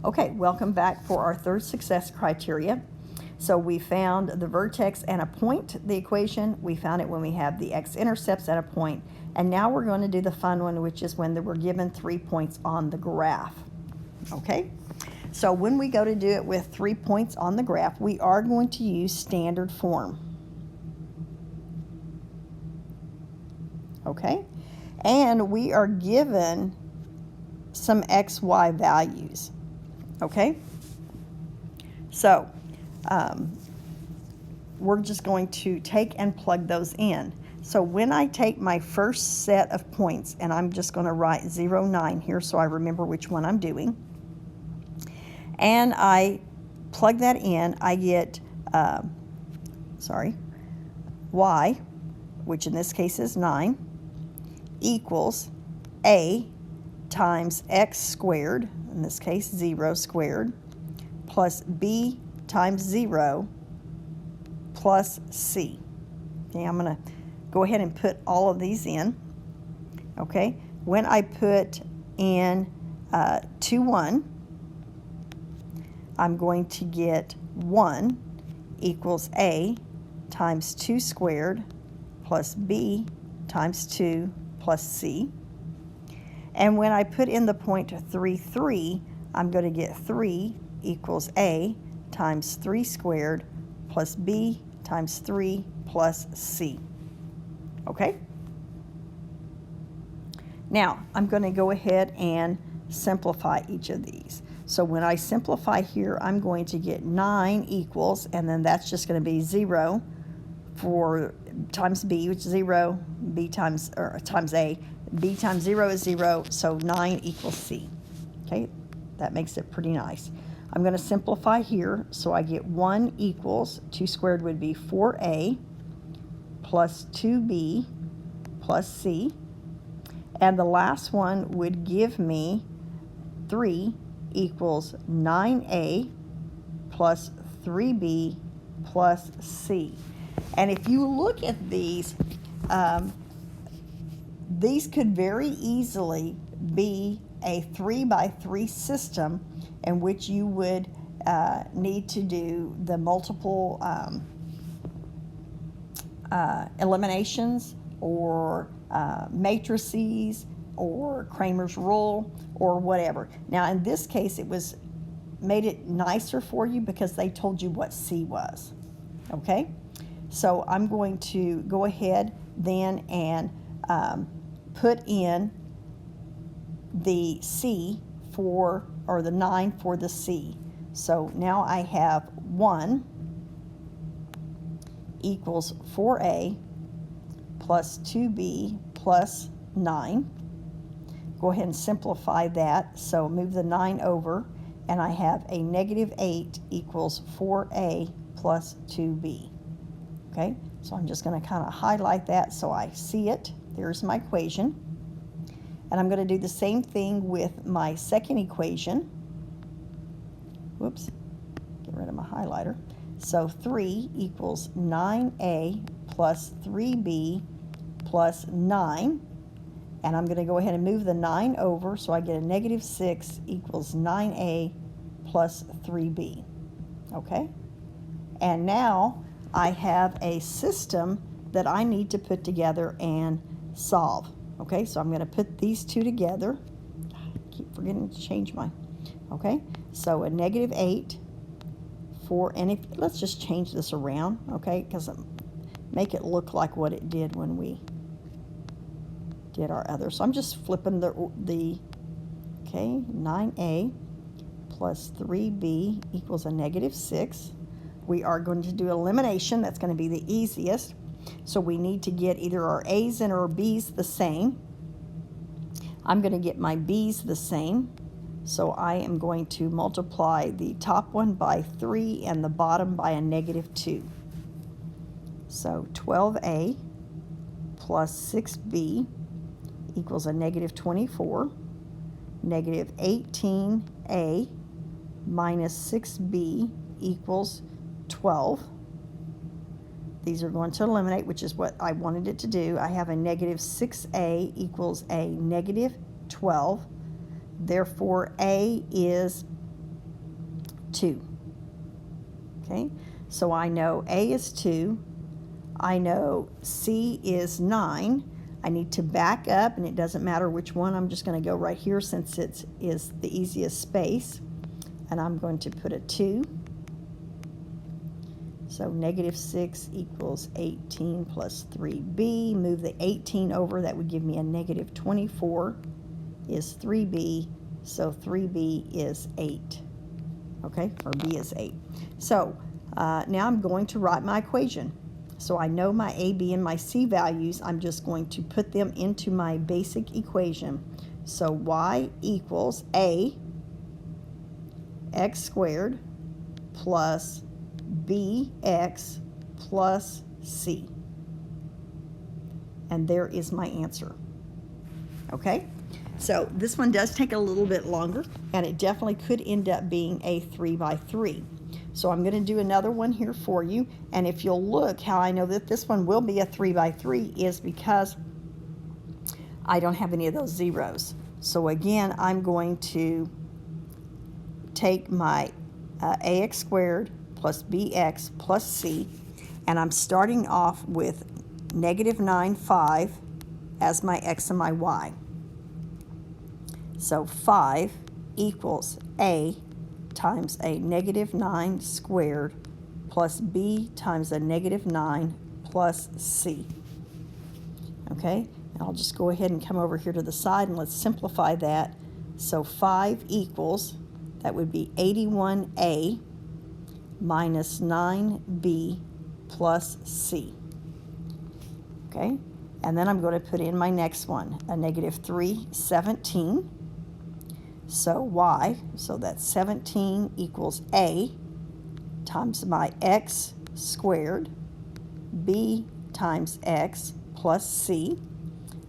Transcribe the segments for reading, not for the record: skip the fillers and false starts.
Okay, welcome back for our third success criteria. So we found the vertex and a point, the equation. We found it when we have the x-intercepts at a point. And now we're going to do the fun one, which is when we're given 3 points on the graph. Okay? So when we go to do it with 3 points on the graph, we are going to use standard form. Okay? And we are given some xy values. Okay? So we're just going to take and plug those in. So when I take my first set of points, and I'm just going to write 0, 9 here so I remember which one I'm doing, and I plug that in, I get, y, which in this case is 9, equals a times x squared, in this case 0 squared, plus b times 0 plus c. Okay, I'm going to go ahead and put all of these in. Okay, when I put in 2, 1, I'm going to get 1 equals a times 2 squared plus b times 2 plus c. And when I put in the point 3, 3, I'm going to get 3 equals a times 3 squared plus b times 3 plus c. Okay? Now, I'm going to go ahead and simplify each of these. So when I simplify here, I'm going to get 9 equals, and then that's just going to be 0 for times b, which is 0, b times, or times a. b times 0 is 0, so 9 equals c. Okay, that makes it pretty nice. I'm going to simplify here, so I get 1 equals, 2 squared would be 4a plus 2b plus c. And the last one would give me 3 equals 9a plus 3b plus c. And if you look at these could very easily be a 3 by 3 system in which you would need to do the multiple eliminations or matrices or Kramer's rule or whatever. Now in this case it was made it nicer for you because they told you what C was. Okay, so I'm going to go ahead then and put in the C for, or the 9 for the C. So now I have 1 equals 4a plus 2b plus 9. Go ahead and simplify that. So move the 9 over, and I have a negative 8 equals 4a plus 2b. Okay, so I'm just going to kind of highlight that so I see it. There's my equation. And I'm going to do the same thing with my second equation. Whoops, get rid of my highlighter. So 3 equals 9a plus 3b plus 9. And I'm going to go ahead and move the 9 over, so I get a negative 6 equals 9a plus 3b. Okay? And now I have a system that I need to put together and solve. Okay, so I'm going to put these two together. I keep forgetting to change my. Okay, so a negative 8 for, and if, let's just change this around, okay, because make it look like what it did when we did our other. So I'm just flipping the okay, 9a plus 3b equals a negative 6. We are going to do elimination. That's going to be the easiest. So we need to get either our a's and our b's the same. I'm going to get my b's the same. So I am going to multiply the top one by 3 and the bottom by a negative 2. So 12a plus 6b equals a negative 24. Negative 18a minus 6b equals 12. These are going to eliminate, which is what I wanted it to do. I have a negative 6a equals a negative 12. Therefore, a is 2. Okay, so I know A is 2. I know C is 9. I need to back up, and it doesn't matter which one. I'm just going to go right here since it is the easiest space. And I'm going to put a 2. So negative 6 equals 18 plus 3b. Move the 18 over. That would give me a negative 24 is 3b. So 3b is 8. Okay, or b is 8. So now I'm going to write my equation. So I know my a, b, and my c values. I'm just going to put them into my basic equation. So y equals a x squared plus bx plus c. And there is my answer. Okay? So this one does take a little bit longer, and it definitely could end up being a 3 by 3. So I'm going to do another one here for you, and if you'll look, how I know that this one will be a 3 by 3 is because I don't have any of those zeros. So again, I'm going to take my ax squared plus bx plus c, and I'm starting off with negative 9, 5 as my x and my y. So 5 equals a times a negative 9 squared plus b times a negative 9 plus c. Okay, and I'll just go ahead and come over here to the side and let's simplify that. So 5 equals, that would be 81a minus 9b plus c. Okay, and then I'm going to put in my next one, a negative 3, 17. So y, so that's 17 equals a times my x squared, b times x plus c.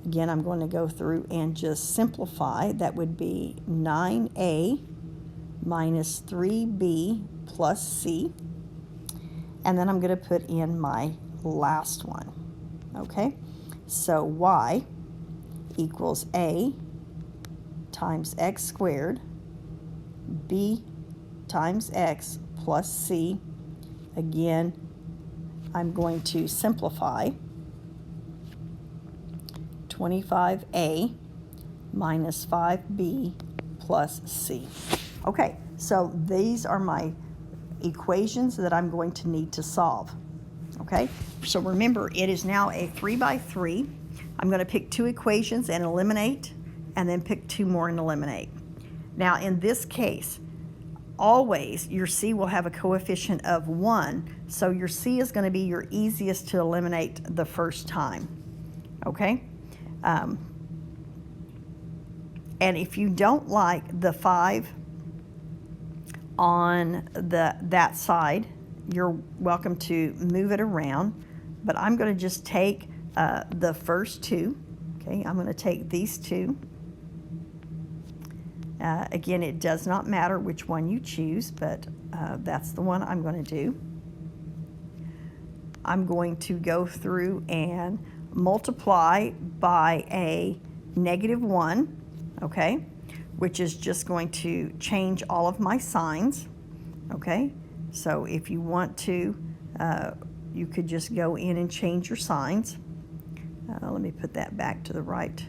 Again, I'm going to go through and just simplify. That would be 9a minus 3b plus c. And then I'm going to put in my last one. Okay, so y equals a times x squared, b times x plus c. Again, I'm going to simplify. 25a minus 5b plus c. Okay, so these are my equations that I'm going to need to solve. Okay, so remember, it is now a 3 by 3. I'm going to pick 2 equations and eliminate, and then pick 2 more and eliminate. Now in this case, always your C will have a coefficient of 1, so your C is going to be your easiest to eliminate the first time. Okay? And if you don't like the 5 on that side, you're welcome to move it around, but I'm going to just take the first 2. Okay, I'm going to take these 2. Again, it does not matter which one you choose, but that's the one I'm going to do. I'm going to go through and multiply by a negative 1, okay, which is just going to change all of my signs, okay? So if you want to, you could just go in and change your signs. Let me put that back to the right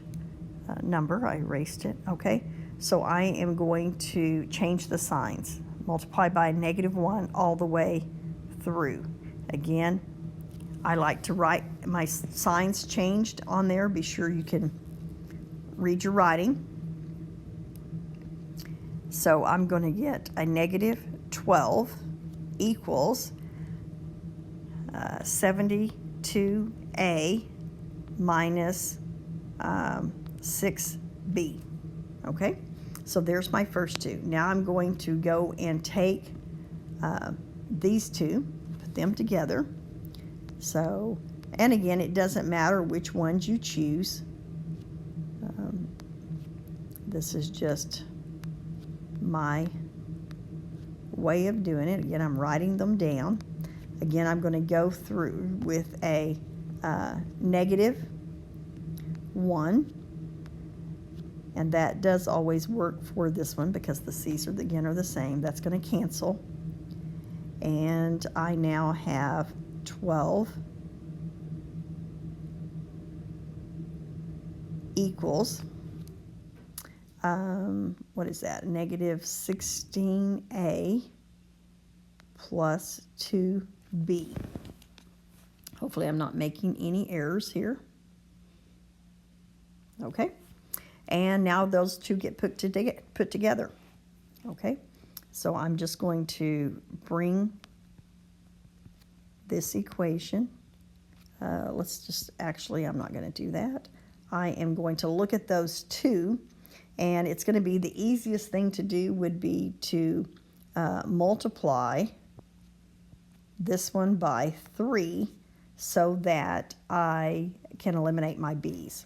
number. I erased it, okay? So I am going to change the signs, multiply by negative 1 all the way through. Again, I like to write my signs changed on there. Be sure you can read your writing. So I'm going to get a negative 12 equals 72a minus 6b. Okay, so there's my first 2. Now I'm going to go and take these 2, put them together. So, and again, it doesn't matter which ones you choose. This is just my way of doing it. Again, I'm writing them down. Again, I'm going to go through with a negative 1. And that does always work for this one because the C's are the same. That's going to cancel. and I now have 12 equals, what is that, negative 16a plus 2b. Hopefully I'm not making any errors here. Okay, and now those two get put together. Okay, so I'm just going to bring this equation. Let's just, actually, I'm not going to do that. I am going to look at those two, and it's going to be the easiest thing to do would be to multiply this one by 3 so that I can eliminate my b's.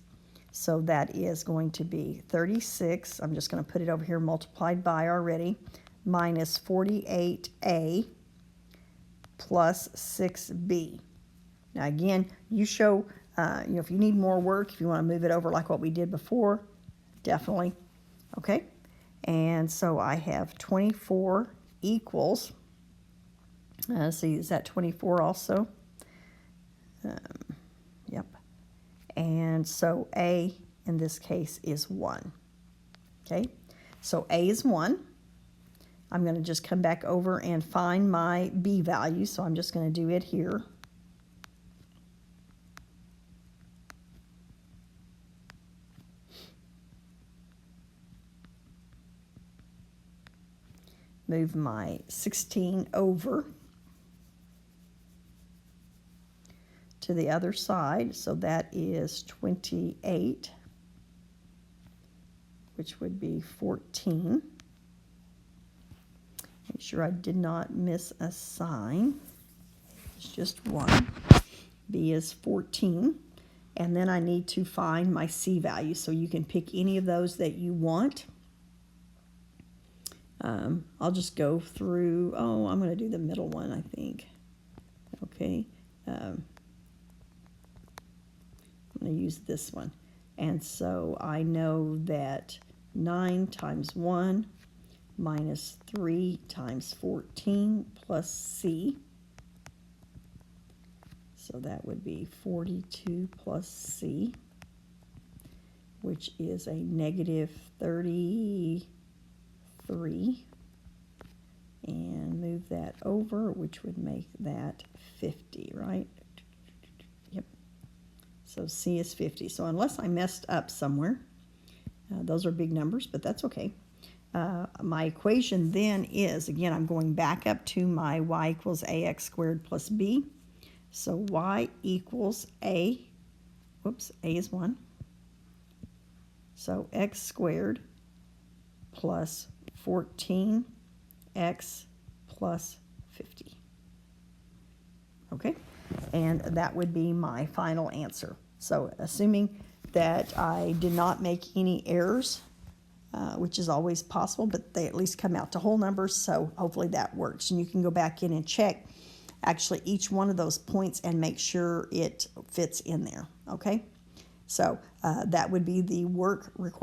So that is going to be 36, I'm just going to put it over here multiplied by already, minus 48a plus 6b. Now again, you show, if you need more work, if you want to move it over like what we did before, definitely. Okay, and so I have 24 equals, see, is that 24 also? Yep. And so A in this case is 1. Okay, so A is 1. I'm going to just come back over and find my B value, so I'm just going to do it here. Move my 16 over to the other side, so that is 28, which would be 14. Make sure I did not miss a sign. It's just 1. B is 14. And then I need to find my C value, so you can pick any of those that you want. I'll just go through, I'm going to do the middle one, I think. Okay. I'm going to use this one. And so I know that 9 times 1 minus 3 times 14 plus C. So that would be 42 plus C, which is a negative 33. And move that over, which would make that 50, right? Yep. So C is 50. So unless I messed up somewhere, those are big numbers, but that's okay. My equation then is, again, I'm going back up to my y equals ax squared plus b. So y equals a is 1. So x squared plus 14x plus 50. Okay, and that would be my final answer. So assuming that I did not make any errors, which is always possible, but they at least come out to whole numbers, so hopefully that works. And you can go back in and check actually each one of those points and make sure it fits in there, okay? So that would be the work required.